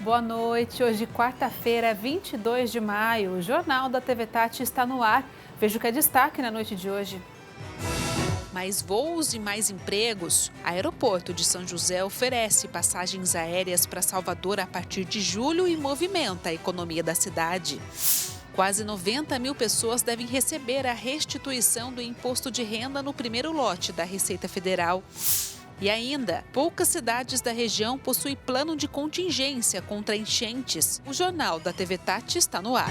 Boa noite. Hoje, quarta-feira, 22 de maio, o Jornal da TV Tati está no ar. Veja o que é destaque na noite de hoje. Mais voos e mais empregos. O aeroporto de São José oferece passagens aéreas para Salvador a partir de julho e movimenta a economia da cidade. Quase 90 mil pessoas devem receber a restituição do imposto de renda no primeiro lote da Receita Federal. E ainda, poucas cidades da região possuem plano de contingência contra enchentes. O Jornal da TV Tati está no ar.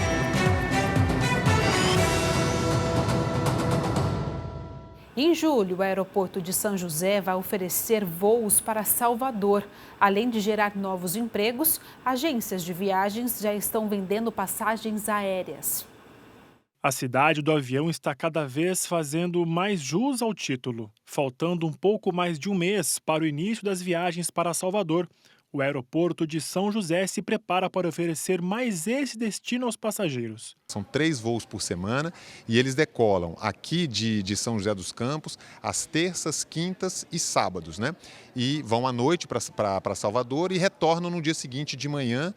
Em julho, o aeroporto de São José vai oferecer voos para Salvador. Além de gerar novos empregos, agências de viagens já estão vendendo passagens aéreas. A cidade do avião está cada vez fazendo mais jus ao título. Faltando um pouco mais de um mês para o início das viagens para Salvador, o aeroporto de São José se prepara para oferecer mais esse destino aos passageiros. São 3 voos por semana e eles decolam aqui de São José dos Campos às terças, quintas e sábados, né? E vão à noite para Salvador e retornam no dia seguinte de manhã,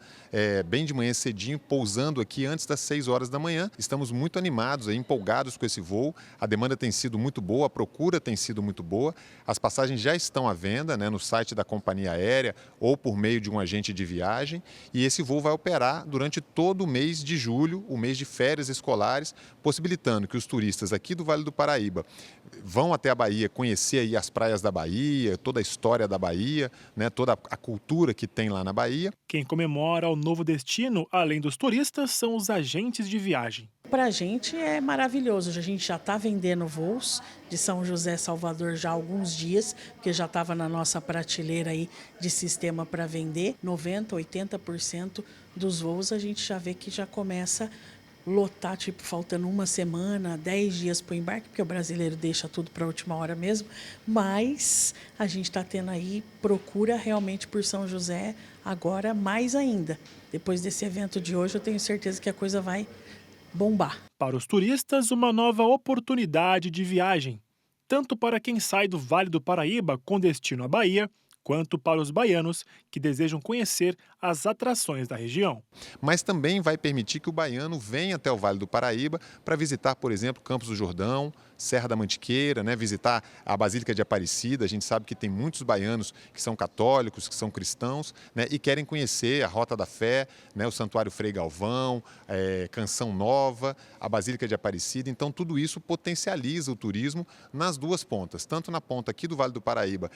bem de manhã cedinho, pousando aqui antes das 6 horas da manhã. Estamos muito animados, empolgados com esse voo. A demanda tem sido muito boa, a procura tem sido muito boa. As passagens já estão à venda, né, no site da companhia aérea ou por meio de um agente de viagem. E esse voo vai operar durante todo o mês de julho, o mês de férias escolares, possibilitando que os turistas aqui do Vale do Paraíba vão até a Bahia conhecer aí as praias da Bahia, toda a história da Bahia, né, toda a cultura que tem lá na Bahia. Quem comemora o novo destino, além dos turistas, são os agentes de viagem. Para a gente é maravilhoso, a gente já está vendendo voos de São José a Salvador já há alguns dias, porque já estava na nossa prateleira aí de sistema para vender. 90%, 80% dos voos a gente já vê que já começa lotar, tipo, faltando uma semana, 10 dias para o embarque, porque o brasileiro deixa tudo para a última hora mesmo, mas a gente está tendo aí procura realmente por São José agora mais ainda. Depois desse evento de hoje, eu tenho certeza que a coisa vai bombar. Para os turistas, uma nova oportunidade de viagem, tanto para quem sai do Vale do Paraíba com destino à Bahia, quanto para os baianos que desejam conhecer as atrações da região. Mas também vai permitir que o baiano venha até o Vale do Paraíba para visitar, por exemplo, Campos do Jordão, Serra da Mantiqueira, né, visitar a Basílica de Aparecida. A gente sabe que tem muitos baianos que são católicos, que são cristãos, né, e querem conhecer a Rota da Fé, né, o Santuário Frei Galvão, Canção Nova, a Basílica de Aparecida. Então, tudo isso potencializa o turismo nas duas pontas, tanto na ponta aqui do Vale do Paraíba,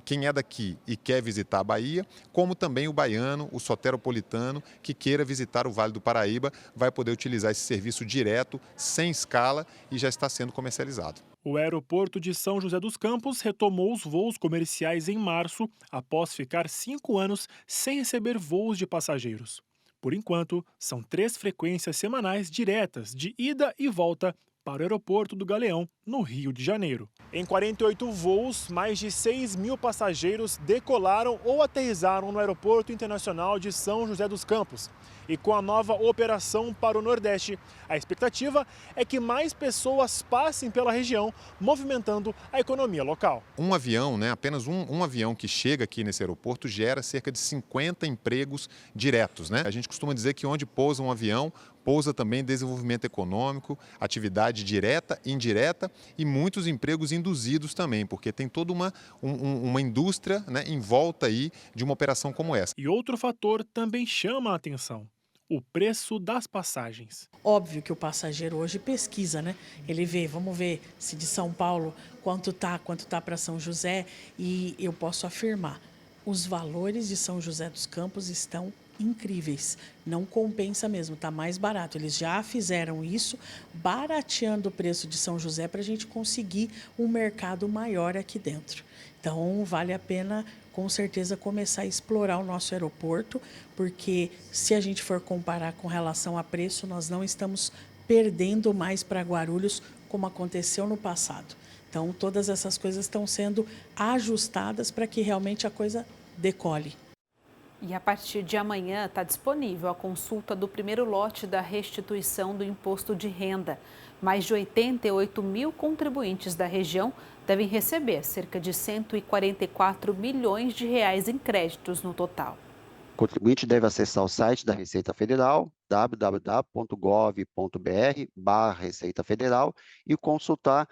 quem é daqui e quer visitar a Bahia, como também o baiano, o soteropolitano, que queira visitar o Vale do Paraíba, vai poder utilizar esse serviço direto, sem escala, e já está sendo comercializado. O aeroporto de São José dos Campos retomou os voos comerciais em março, após ficar 5 anos sem receber voos de passageiros. Por enquanto, são 3 frequências semanais diretas de ida e volta para o aeroporto do Galeão, no Rio de Janeiro. Em 48 voos, mais de 6 mil passageiros decolaram ou aterrissaram no Aeroporto Internacional de São José dos Campos. E com a nova operação para o Nordeste, a expectativa é que mais pessoas passem pela região, movimentando a economia local. Um avião, né, apenas um avião que chega aqui nesse aeroporto gera cerca de 50 empregos diretos, né? A gente costuma dizer que onde pousa um avião, pousa também desenvolvimento econômico, atividade direta, indireta e muitos empregos induzidos também, porque tem toda uma indústria, né, em volta aí de uma operação como essa. E outro fator também chama a atenção: o preço das passagens. Óbvio que o passageiro hoje pesquisa, né? Ele vê, vamos ver se de São Paulo quanto tá para São José, e eu posso afirmar, os valores de São José dos Campos estão incríveis, não compensa mesmo, está mais barato. Eles já fizeram isso, barateando o preço de São José para a gente conseguir um mercado maior aqui dentro. Então, vale a pena, com certeza, começar a explorar o nosso aeroporto, porque se a gente for comparar com relação a preço, nós não estamos perdendo mais para Guarulhos, como aconteceu no passado. Então, todas essas coisas estão sendo ajustadas para que realmente a coisa decole. E a partir de amanhã está disponível a consulta do primeiro lote da restituição do imposto de renda. Mais de 88 mil contribuintes da região devem receber cerca de 144 milhões de reais em créditos no total. contribuinte deve acessar o site da Receita Federal, www.gov.br/Receita Federal, e consultar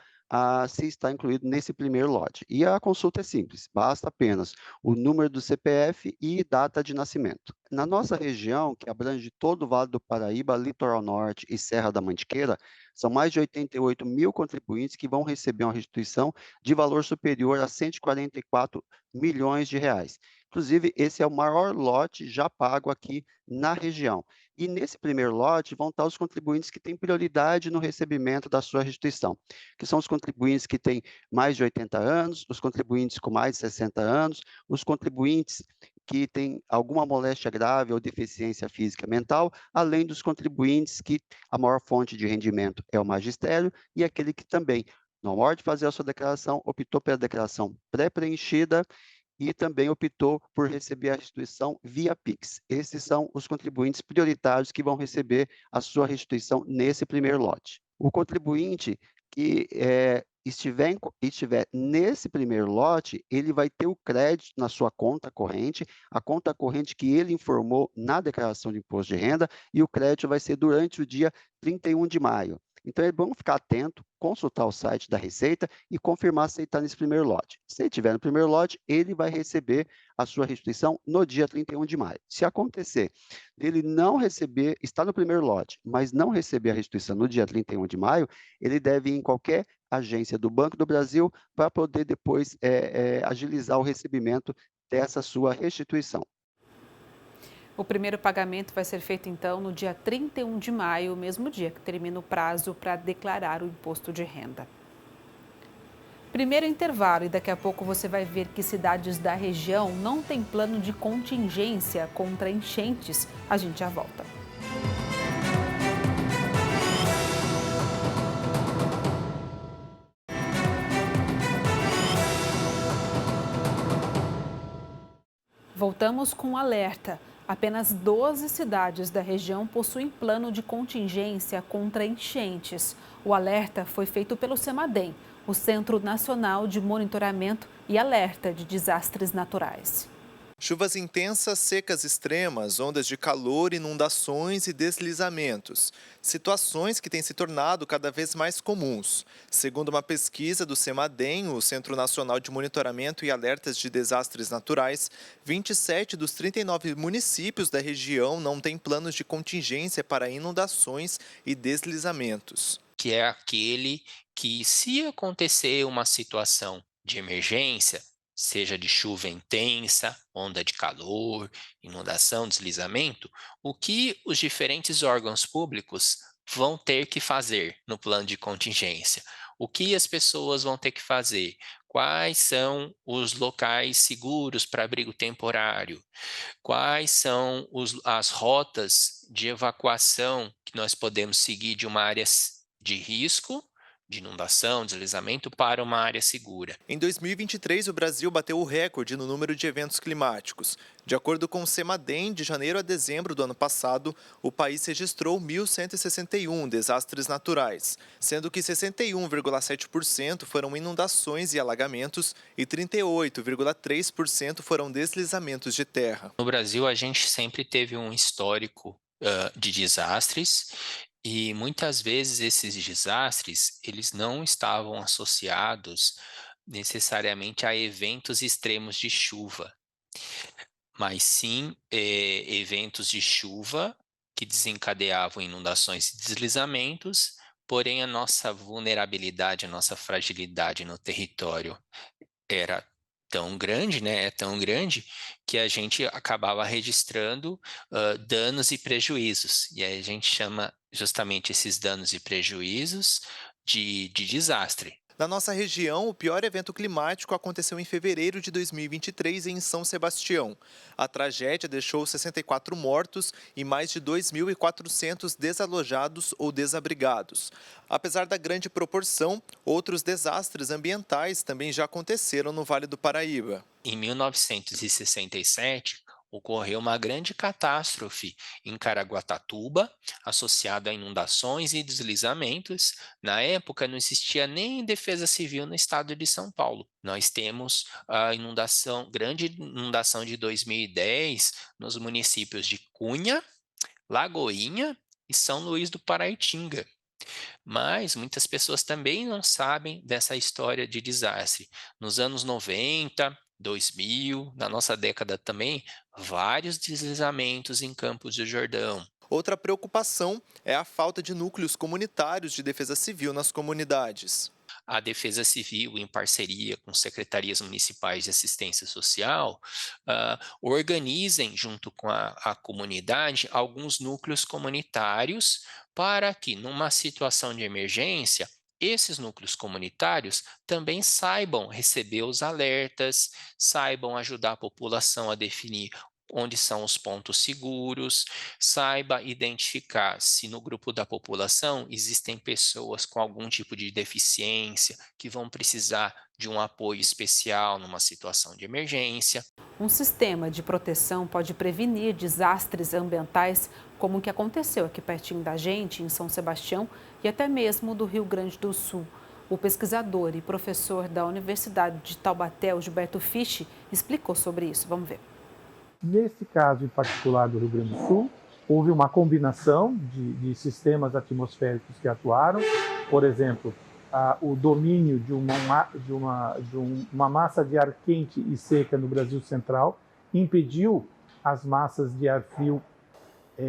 se está incluído nesse primeiro lote. E a consulta é simples, basta apenas o número do CPF e data de nascimento. Na nossa região, que abrange todo o Vale do Paraíba, Litoral Norte e Serra da Mantiqueira, são mais de 88 mil contribuintes que vão receber uma restituição de valor superior a 144 milhões de reais. Inclusive, esse é o maior lote já pago aqui na região. E nesse primeiro lote vão estar os contribuintes que têm prioridade no recebimento da sua restituição, que são os contribuintes que têm mais de 80 anos, os contribuintes com mais de 60 anos, os contribuintes que têm alguma moléstia grave ou deficiência física e mental, além dos contribuintes que a maior fonte de rendimento é o magistério e aquele que também, na hora de fazer a sua declaração, optou pela declaração pré-preenchida e também optou por receber a restituição via Pix. Esses são os contribuintes prioritários que vão receber a sua restituição nesse primeiro lote. O contribuinte que estiver nesse primeiro lote, ele vai ter o crédito na sua conta corrente, a conta corrente que ele informou na declaração de imposto de renda, e o crédito vai ser durante o dia 31 de maio. Então, é bom ficar atento, consultar o site da Receita e confirmar se ele está nesse primeiro lote. Se ele estiver no primeiro lote, ele vai receber a sua restituição no dia 31 de maio. Se acontecer dele não receber, está no primeiro lote, mas não receber a restituição no dia 31 de maio, ele deve ir em qualquer agência do Banco do Brasil para poder depois agilizar o recebimento dessa sua restituição. O primeiro pagamento vai ser feito, então, no dia 31 de maio, mesmo dia que termina o prazo para declarar o imposto de renda. Primeiro intervalo, e daqui a pouco você vai ver que cidades da região não têm plano de contingência contra enchentes. A gente já volta. Voltamos com um alerta. Apenas 12 cidades da região possuem plano de contingência contra enchentes. O alerta foi feito pelo CEMADEM, o Centro Nacional de Monitoramento e Alerta de Desastres Naturais. Chuvas intensas, secas extremas, ondas de calor, inundações e deslizamentos. Situações que têm se tornado cada vez mais comuns. Segundo uma pesquisa do CEMADEM, o Centro Nacional de Monitoramento e Alertas de Desastres Naturais, 27 dos 39 municípios da região não têm planos de contingência para inundações e deslizamentos. Que é aquele que, se acontecer uma situação de emergência, seja de chuva intensa, onda de calor, inundação, deslizamento, o que os diferentes órgãos públicos vão ter que fazer no plano de contingência? O que as pessoas vão ter que fazer? Quais são os locais seguros para abrigo temporário? Quais são as rotas de evacuação que nós podemos seguir de uma área de risco, de inundação, deslizamento, para uma área segura? Em 2023, o Brasil bateu o recorde no número de eventos climáticos. De acordo com o CEMADEM, de janeiro a dezembro do ano passado, o país registrou 1.161 desastres naturais, sendo que 61,7% foram inundações e alagamentos e 38,3% foram deslizamentos de terra. No Brasil, a gente sempre teve um histórico de desastres. E muitas vezes esses desastres, eles não estavam associados necessariamente a eventos extremos de chuva, mas sim eventos de chuva que desencadeavam inundações e deslizamentos, porém a nossa vulnerabilidade, a nossa fragilidade no território era tão grande, né? É tão grande que a gente acabava registrando danos e prejuízos. E aí a gente chama justamente esses danos e prejuízos de desastre. Na nossa região, o pior evento climático aconteceu em fevereiro de 2023 em São Sebastião. A tragédia deixou 64 mortos e mais de 2.400 desalojados ou desabrigados. Apesar da grande proporção, outros desastres ambientais também já aconteceram no Vale do Paraíba. Em 1967, ocorreu uma grande catástrofe em Caraguatatuba, associada a inundações e deslizamentos. Na época, não existia nem defesa civil no estado de São Paulo. Nós temos a grande inundação de 2010 nos municípios de Cunha, Lagoinha e São Luís do Paraitinga. Mas muitas pessoas também não sabem dessa história de desastre. Nos anos 90, 2000, na nossa década também, vários deslizamentos em Campos do Jordão. Outra preocupação é a falta de núcleos comunitários de defesa civil nas comunidades. A Defesa Civil, em parceria com secretarias municipais de assistência social, organizem, junto com a comunidade, alguns núcleos comunitários para que, numa situação de emergência, esses núcleos comunitários também saibam receber os alertas, saibam ajudar a população a definir onde são os pontos seguros, saiba identificar se no grupo da população existem pessoas com algum tipo de deficiência que vão precisar de um apoio especial numa situação de emergência. Um sistema de proteção pode prevenir desastres ambientais, como o que aconteceu aqui pertinho da gente, em São Sebastião, e até mesmo do Rio Grande do Sul. O pesquisador e professor da Universidade de Taubaté, Gilberto Fisch, explicou sobre isso. Vamos ver. Nesse caso em particular do Rio Grande do Sul, houve uma combinação de sistemas atmosféricos que atuaram. Por exemplo, o domínio de uma massa de ar quente e seca no Brasil Central impediu as massas de ar frio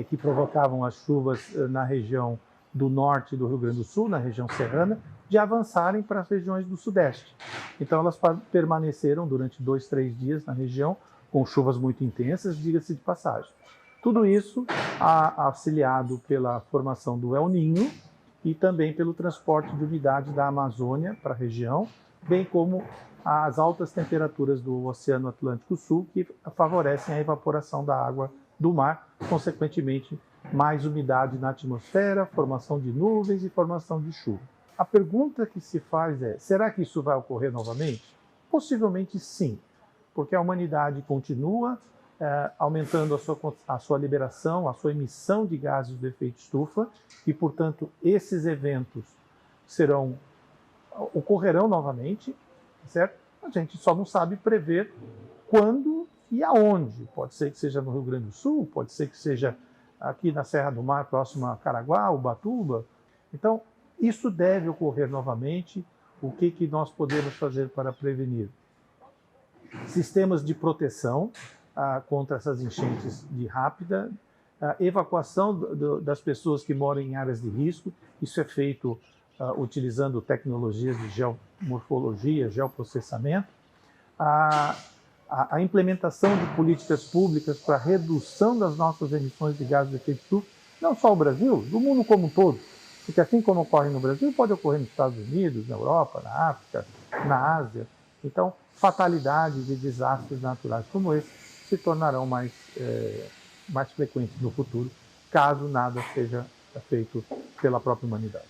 que provocavam as chuvas na região do norte do Rio Grande do Sul, na região serrana, de avançarem para as regiões do Sudeste. Então elas permaneceram durante 2, 3 dias na região, com chuvas muito intensas, diga-se de passagem. Tudo isso auxiliado pela formação do El Niño e também pelo transporte de umidade da Amazônia para a região, bem como as altas temperaturas do Oceano Atlântico Sul, que favorecem a evaporação da água do mar, consequentemente, mais umidade na atmosfera, formação de nuvens e formação de chuva. A pergunta que se faz é, será que isso vai ocorrer novamente? Possivelmente sim, porque a humanidade continua aumentando a sua liberação, a sua emissão de gases do efeito estufa e, portanto, esses eventos ocorrerão novamente, certo? A gente só não sabe prever quando e aonde. Pode ser que seja no Rio Grande do Sul, pode ser que seja aqui na Serra do Mar, próximo a Caraguá, Ubatuba. Então, isso deve ocorrer novamente. O que nós podemos fazer para prevenir? Sistemas de proteção contra essas enchentes rápida, evacuação das pessoas que moram em áreas de risco. Isso é feito utilizando tecnologias de geomorfologia, geoprocessamento. A implementação de políticas públicas para a redução das nossas emissões de gases de efeito estufa, não só o Brasil, do mundo como um todo. Porque assim como ocorre no Brasil, pode ocorrer nos Estados Unidos, na Europa, na África, na Ásia. Então, fatalidades e desastres naturais como esse se tornarão mais frequentes no futuro, caso nada seja feito pela própria humanidade.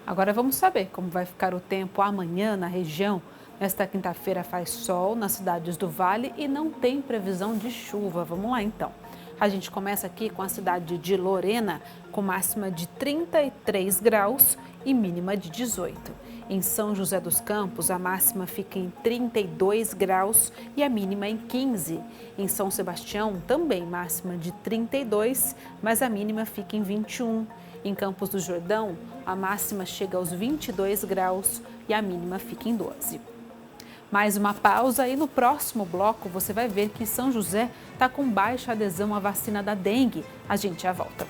Agora vamos saber como vai ficar o tempo amanhã na região. Nesta quinta-feira faz sol nas cidades do Vale e não tem previsão de chuva. Vamos lá então. A gente começa aqui com a cidade de Lorena, com máxima de 33 graus e mínima de 18. Em São José dos Campos, a máxima fica em 32 graus e a mínima em 15. Em São Sebastião, também máxima de 32, mas a mínima fica em 21. Em Campos do Jordão, a máxima chega aos 22 graus e a mínima fica em 12. Mais uma pausa e no próximo bloco você vai ver que São José está com baixa adesão à vacina da dengue. A gente já volta.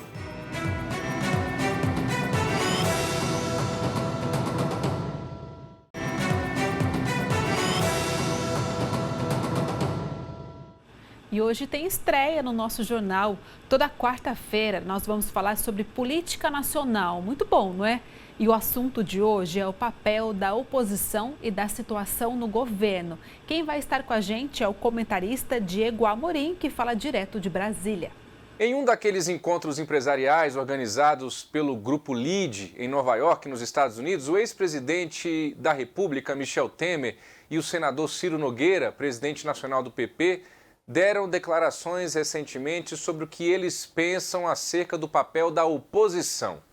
E hoje tem estreia no nosso jornal. Toda quarta-feira nós vamos falar sobre política nacional. Muito bom, não é? E o assunto de hoje é o papel da oposição e da situação no governo. Quem vai estar com a gente é o comentarista Diego Amorim, que fala direto de Brasília. Em um daqueles encontros empresariais organizados pelo Grupo LEAD em Nova York, nos Estados Unidos, o ex-presidente da República, Michel Temer, e o senador Ciro Nogueira, presidente nacional do PP, deram declarações recentemente sobre o que eles pensam acerca do papel da oposição.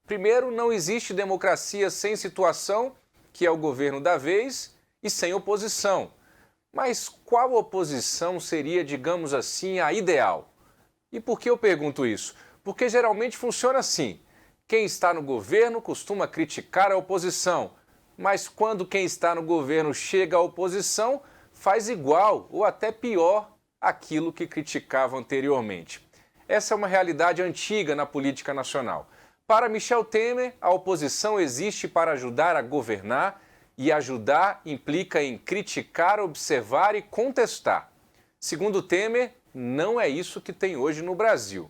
Primeiro, não existe democracia sem situação, que é o governo da vez, e sem oposição. Mas qual oposição seria, digamos assim, a ideal? E por que eu pergunto isso? Porque geralmente funciona assim. Quem está no governo costuma criticar a oposição, mas quando quem está no governo chega à oposição, faz igual ou até pior aquilo que criticava anteriormente. Essa é uma realidade antiga na política nacional. Para Michel Temer, a oposição existe para ajudar a governar e ajudar implica em criticar, observar e contestar. Segundo Temer, não é isso que tem hoje no Brasil.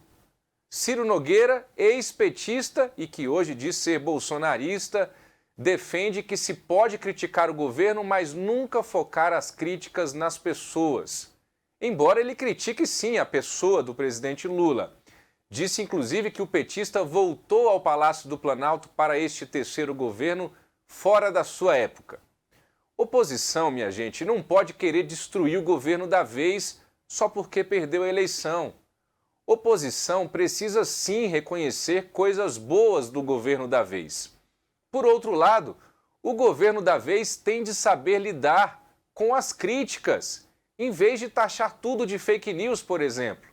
Ciro Nogueira, ex-petista e que hoje diz ser bolsonarista, defende que se pode criticar o governo, mas nunca focar as críticas nas pessoas. Embora ele critique sim a pessoa do presidente Lula. Disse inclusive que o petista voltou ao Palácio do Planalto para este terceiro governo fora da sua época. Oposição, minha gente, não pode querer destruir o governo da vez só porque perdeu a eleição. Oposição precisa sim reconhecer coisas boas do governo da vez. Por outro lado, o governo da vez tem de saber lidar com as críticas, em vez de taxar tudo de fake news, por exemplo,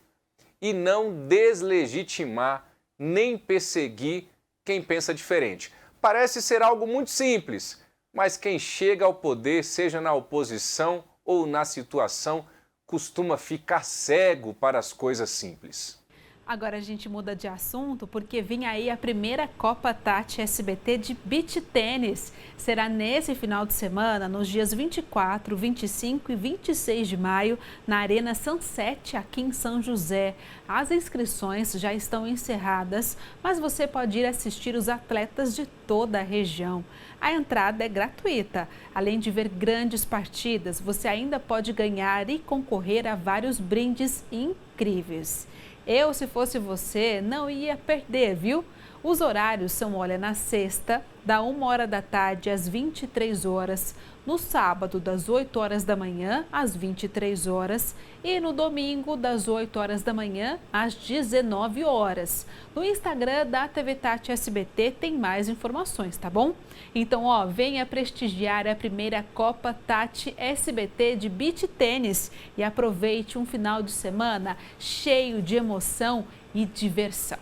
e não deslegitimar nem perseguir quem pensa diferente. Parece ser algo muito simples, mas quem chega ao poder, seja na oposição ou na situação, costuma ficar cego para as coisas simples. Agora a gente muda de assunto porque vem aí a primeira Copa Tati SBT de beach tênis. Será nesse final de semana, nos dias 24, 25 e 26 de maio, na Arena Sunset, aqui em São José. As inscrições já estão encerradas, mas você pode ir assistir os atletas de toda a região. A entrada é gratuita. Além de ver grandes partidas, você ainda pode ganhar e concorrer a vários brindes incríveis. Eu, se fosse você, não ia perder, viu? Os horários são, olha, na sexta, da 1h da tarde às 23 horas, no sábado, das 8 horas da manhã às 23 horas e no domingo, das 8 horas da manhã às 19 horas. No Instagram da TV Tati SBT tem mais informações, tá bom? Então, ó, venha prestigiar a primeira Copa Tati SBT de beach tênis e aproveite um final de semana cheio de emoção e diversão.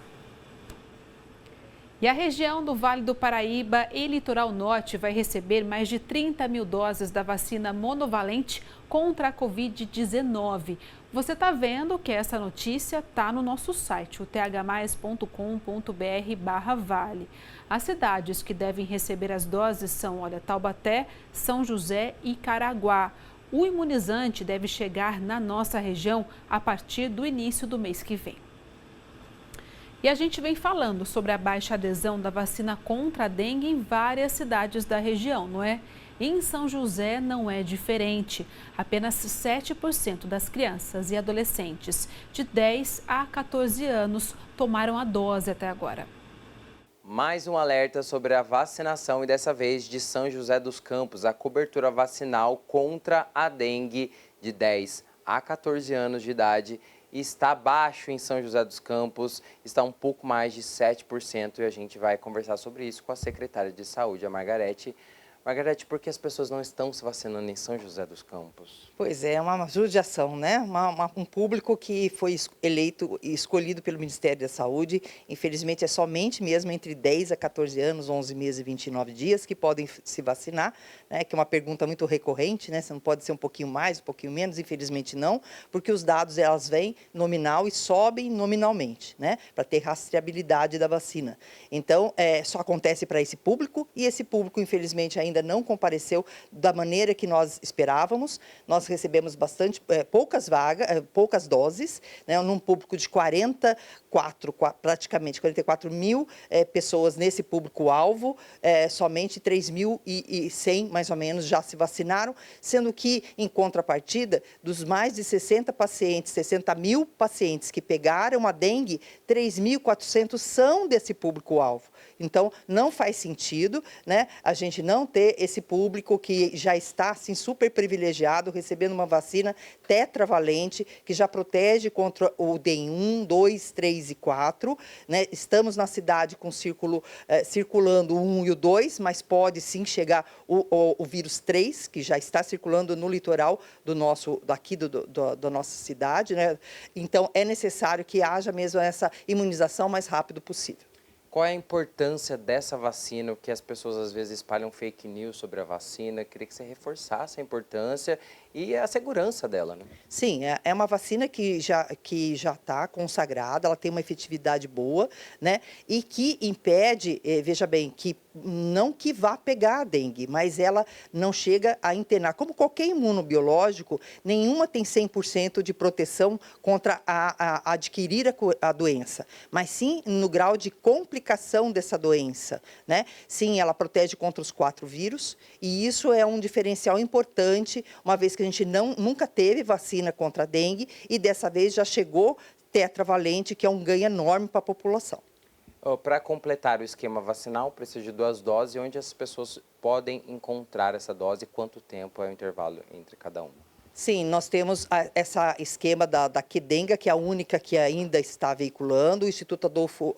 E a região do Vale do Paraíba e Litoral Norte vai receber mais de 30 mil doses da vacina monovalente contra a Covid-19. Você está vendo que essa notícia está no nosso site, o thmais.com.br/vale. As cidades que devem receber as doses são, olha, Taubaté, São José e Caraguá. O imunizante deve chegar na nossa região a partir do início do mês que vem. E a gente vem falando sobre a baixa adesão da vacina contra a dengue em várias cidades da região, não é? Em São José não é diferente. Apenas 7% das crianças e adolescentes de 10 a 14 anos tomaram a dose até agora. Mais um alerta sobre a vacinação e dessa vez de São José dos Campos, a cobertura vacinal contra a dengue de 10 a 14 anos de idade está baixo em São José dos Campos, está um pouco mais de 7% e a gente vai conversar sobre isso com a secretária de Saúde, a Margarete. Margarete, por que as pessoas não estão se vacinando em São José dos Campos? Pois é uma judiação, né? Um público que foi eleito e escolhido pelo Ministério da Saúde. Infelizmente, é somente mesmo entre 10 a 14 anos, 11 meses e 29 dias que podem se vacinar, né? Que é uma pergunta muito recorrente, né? Você não pode ser um pouquinho mais, um pouquinho menos, infelizmente não, porque os dados elas vêm nominal e sobem nominalmente, né? Para ter rastreabilidade da vacina. Então, só acontece para esse público e esse público, infelizmente, ainda não compareceu da maneira que nós esperávamos. Nós recebemos poucas doses, né, num público de praticamente 44 mil pessoas nesse público-alvo, somente 3.100, mais ou menos, já se vacinaram, sendo que, em contrapartida, dos mais de 60 mil pacientes que pegaram a dengue, 3.400 são desse público-alvo. Então, não faz sentido, né, a gente não ter esse público que já está assim, super privilegiado, recebendo uma vacina tetravalente, que já protege contra o DEM1, 2, 3 e 4. Né? Estamos na cidade com circulando o 1 e o 2, mas pode sim chegar o vírus 3, que já está circulando no litoral daqui da nossa cidade. Né? Então, é necessário que haja mesmo essa imunização o mais rápido possível. Qual é a importância dessa vacina? Que as pessoas às vezes espalham fake news sobre a vacina. Queria que você reforçasse a importância e a segurança dela, né? Sim, é uma vacina que já está consagrada, ela tem uma efetividade boa, né? E que impede, veja bem, que não que vá pegar a dengue, mas ela não chega a internar. Como qualquer imunobiológico, nenhuma tem 100% de proteção contra a adquirir a doença, mas sim no grau de complicação dessa doença, né? Sim, ela protege contra os 4 vírus e isso é um diferencial importante, uma vez que a gente nunca teve vacina contra a dengue e dessa vez já chegou tetravalente, que é um ganho enorme para a população. Para completar o esquema vacinal, precisa de 2 doses. Onde as pessoas podem encontrar essa dose? Quanto tempo é o intervalo entre cada uma? Sim, nós temos esse esquema da Qdenga, que é a única que ainda está veiculando. O Instituto Adolfo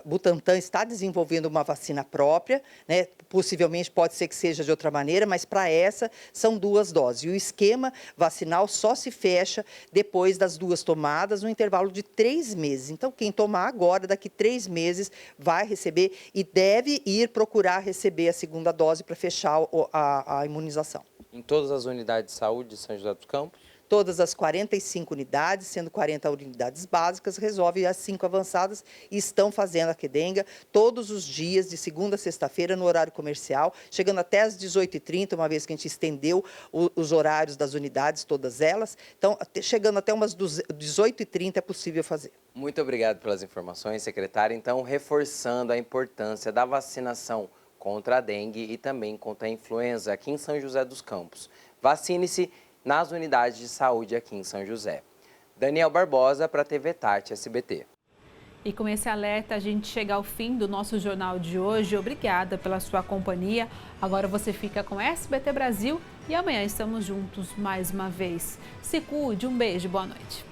Butantan está desenvolvendo uma vacina própria, né? Possivelmente pode ser que seja de outra maneira, mas para essa são 2 doses. E o esquema vacinal só se fecha depois das 2 tomadas, no intervalo de 3 meses. Então, quem tomar agora, daqui 3 meses, vai receber e deve ir procurar receber a 2ª dose para fechar a imunização. Em todas as unidades de saúde de São José dos Campos? Todas as 45 unidades, sendo 40 unidades básicas, resolve as 5 avançadas e estão fazendo a Qdenga todos os dias, de segunda a sexta-feira, no horário comercial, chegando até às 18h30, uma vez que a gente estendeu os horários das unidades, todas elas. Então, chegando até umas 18h30 é possível fazer. Muito obrigado pelas informações, secretária. Então, reforçando a importância da vacinação contra a dengue e também contra a influenza aqui em São José dos Campos. Vacine-se nas unidades de saúde aqui em São José. Daniel Barbosa para a TV Tati SBT. E com esse alerta a gente chega ao fim do nosso jornal de hoje. Obrigada pela sua companhia. Agora você fica com SBT Brasil e amanhã estamos juntos mais uma vez. Se cuide, um beijo, boa noite.